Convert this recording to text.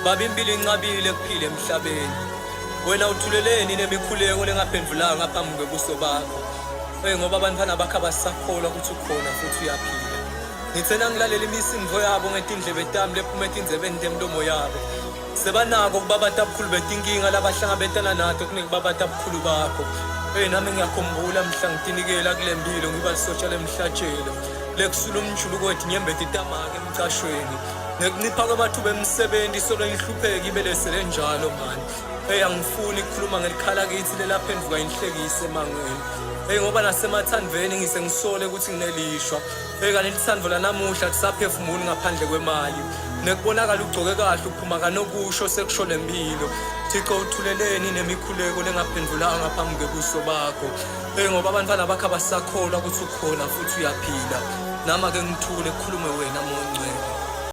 babimbili incabile kuphile emhlabeni. Wena uthuleleni nemikhuleko lengaphendulanga ngaphambi kwebuso bakho. Ngoba abantwana bakho abasakholwa ukuthi ukhona futhi uyaphila. Ngithena ngilalela imisindvo yabo ngetindlebe tami lephuma etindzebeni temlomo yabo. Sebanako ukubabata abukhulu betinkinga labahlangabetana nato kunekubabata abukhulu bakho. Nami ngiyakhumbula mhla ngitinikela kule mpilo ngiba lisotsha lemhlatshelo. Lekusula umjuluko wethi nyembeti itamake emcashweni. Ngekuncipha kwamathuba emsebenti solo ngihlupheka ibelesele njalo mani. Angifuni ukukhuluma ngelikhala kithi lelaphenduka inhlekise emangweni. Ngoba nasemathandveni ngisengisole ukuthi nginelishwa. Kanti lithandvo lanamuhla lisaphefumuli ngaphandle kwemali. Nekubonakala ugcoke kahle uphuma kanokusho sekusho lempilo. Thixo uthuleleni nemikhuleko lengaphendulanga ngaphambi kwebuso bakho. Ngoba abantwana bakho abasakholwa ukuthi ukhona futhi uyaphila. Nama ke ngithule kukhulume wena Moya Ngcwele.